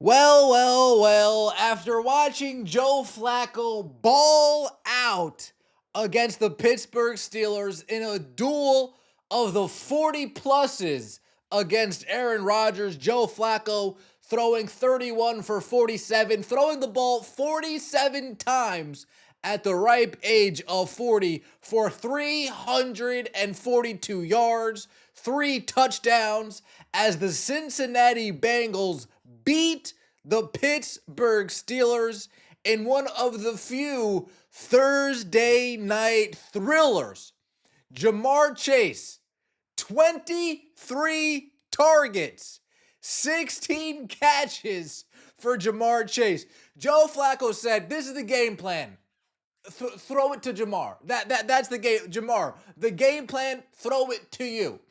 Well, after watching Joe Flacco ball out against the Pittsburgh Steelers in a duel of the 40 pluses against Aaron Rodgers, Joe Flacco throwing 31 for 47, throwing the ball 47 times at the ripe age of 40 for 342 yards, 3 touchdowns, as the Cincinnati Bengals beat the Pittsburgh Steelers in one of the few Thursday night thrillers. Jamar Chase, 23 targets, 16 catches for Jamar Chase. Joe Flacco said, "This is the game plan. Throw it to Jamar. That's the game. Jamar, the game plan, throw it to you."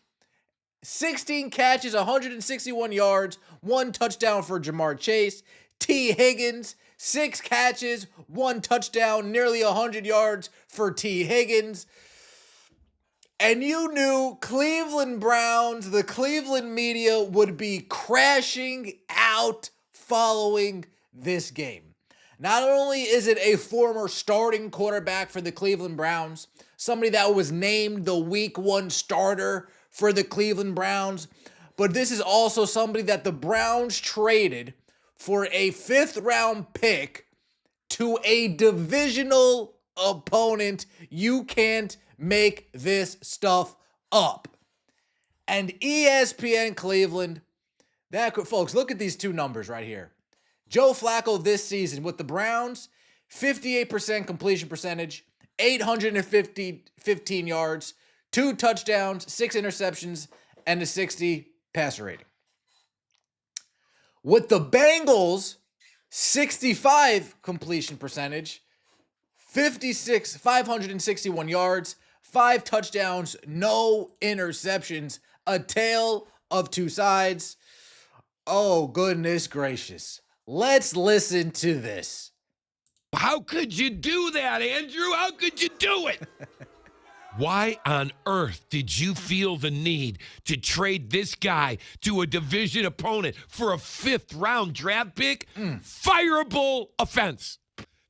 16 catches, 161 yards, 1 touchdown for Jamar Chase. T. Higgins, 6 catches, 1 touchdown, nearly 100 yards for T. Higgins. And you knew Cleveland Browns, the Cleveland media, would be crashing out following this game. Not only is it a former starting quarterback for the Cleveland Browns, somebody that was named the week 1 starter for the Cleveland Browns, but this is also somebody that the Browns traded for a 5th-round pick to a divisional opponent. You can't make this stuff up. And ESPN Cleveland, folks, look at these two numbers right here. Joe Flacco this season with the Browns, 58% completion percentage, 815 yards, 2 touchdowns, 6 interceptions, and a 60 passer rating. With the Bengals, 65 completion percentage, 561 yards, 5 touchdowns, no interceptions, a tale of two sides. Oh, goodness gracious. Let's listen to this. How could you do that, Andrew? How could you do it? Why on earth did you feel the need to trade this guy to a division opponent for a 5th-round draft pick? Fireable offense.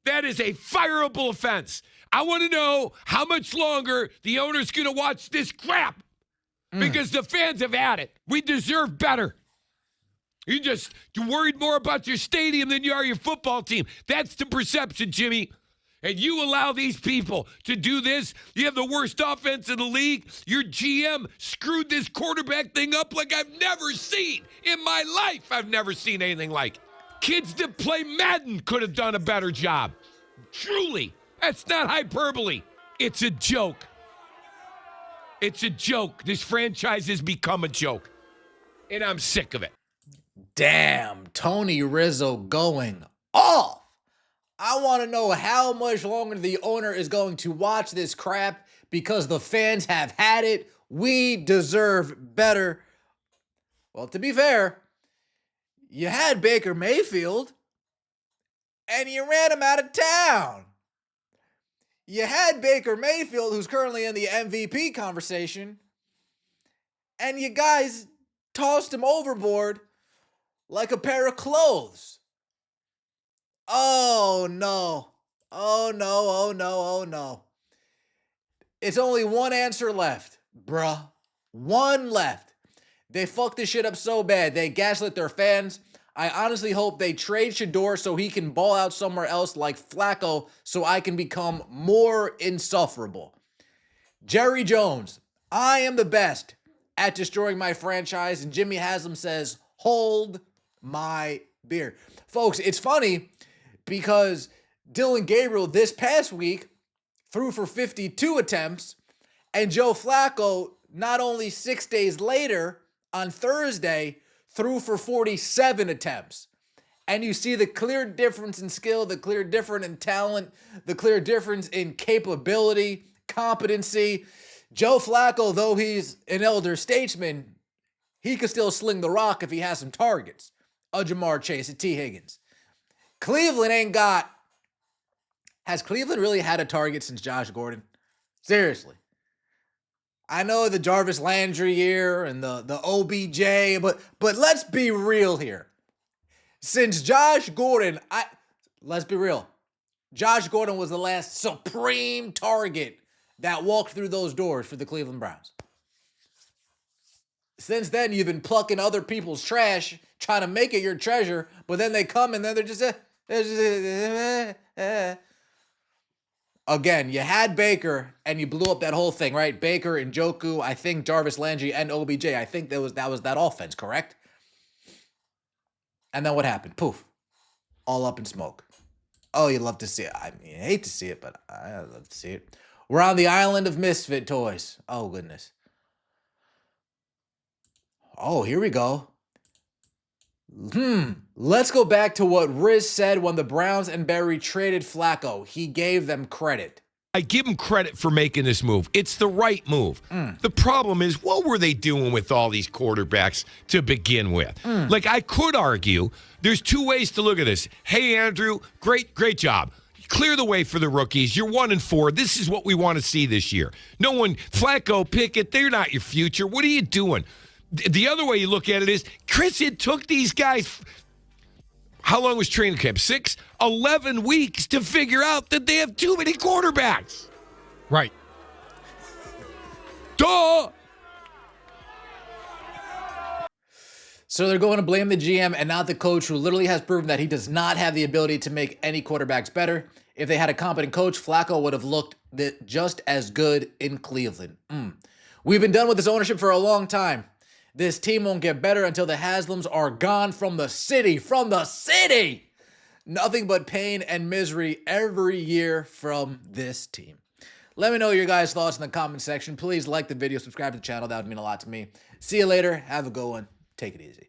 That is a fireable offense. I want to know how much longer the owner's going to watch this crap because the fans have had it. We deserve better. You're worried more about your stadium than you are your football team. That's the perception, Jimmy. And you allow these people to do this. You have the worst offense in the league. Your GM screwed this quarterback thing up like I've never seen in my life. I've never seen anything like it. Kids that play Madden could have done a better job. Truly. That's not hyperbole. It's a joke. It's a joke. This franchise has become a joke. And I'm sick of it. Damn, Tony Rizzo going off. I want to know how much longer the owner is going to watch this crap because the fans have had it. We deserve better. Well, to be fair, you had Baker Mayfield and you ran him out of town. You had Baker Mayfield, who's currently in the MVP conversation, and you guys tossed him overboard like a pair of clothes. Oh no. Oh no, oh no, oh no. It's only one answer left, bruh. One left. They fucked this shit up so bad. They gaslit their fans. I honestly hope they trade Shador so he can ball out somewhere else like Flacco so I can become more insufferable. Jerry Jones, I am the best at destroying my franchise, and Jimmy Haslam says, hold my beer. Folks, it's funny because Dylan Gabriel this past week threw for 52 attempts, and Joe Flacco, not only 6 days later, on Thursday, threw for 47 attempts. And you see the clear difference in skill, the clear difference in talent, the clear difference in capability, competency. Joe Flacco, though he's an elder statesman, he could still sling the rock if he has some targets. A Jamar Chase, a T. Higgins. Cleveland ain't got... Has Cleveland really had a target since Josh Gordon? Seriously. I know the Jarvis Landry year and the OBJ, but let's be real here. Since Josh Gordon, let's be real. Josh Gordon was the last supreme target that walked through those doors for the Cleveland Browns. Since then, you've been plucking other people's trash, trying to make it your treasure, but then they come and then they're just Again, you had Baker and you blew up that whole thing, right? Baker, Njoku, I think Jarvis Landry, and OBJ. I think that was that offense, correct? And then what happened? Poof. All up in smoke. Oh, you love to see it. I mean, I hate to see it, but I love to see it. We're on the island of misfit toys. Oh, goodness. Oh, here we go. Let's go back to what Riz said when the Browns and Barry traded Flacco. He gave them credit. I give him credit for making this move. It's the right move. The problem is, what were they doing with all these quarterbacks to begin with? Like, I could argue there's two ways to look at this. Hey, Andrew, great job. Clear the way for the rookies. You're 1-4. This is what we want to see this year. No one, Flacco, Pickett, they're not your future. What are you doing? The other way you look at it is, Chris, it took these guys, how long was training camp? 11 weeks to figure out that they have too many quarterbacks. Right. Duh! So they're going to blame the GM and not the coach, who literally has proven that he does not have the ability to make any quarterbacks better. If they had a competent coach, Flacco would have looked just as good in Cleveland. We've been done with this ownership for a long time. This team won't get better until the Haslams are gone from the city. From the city! Nothing but pain and misery every year from this team. Let me know your guys' thoughts in the comment section. Please like the video, subscribe to the channel. That would mean a lot to me. See you later. Have a good one. Take it easy.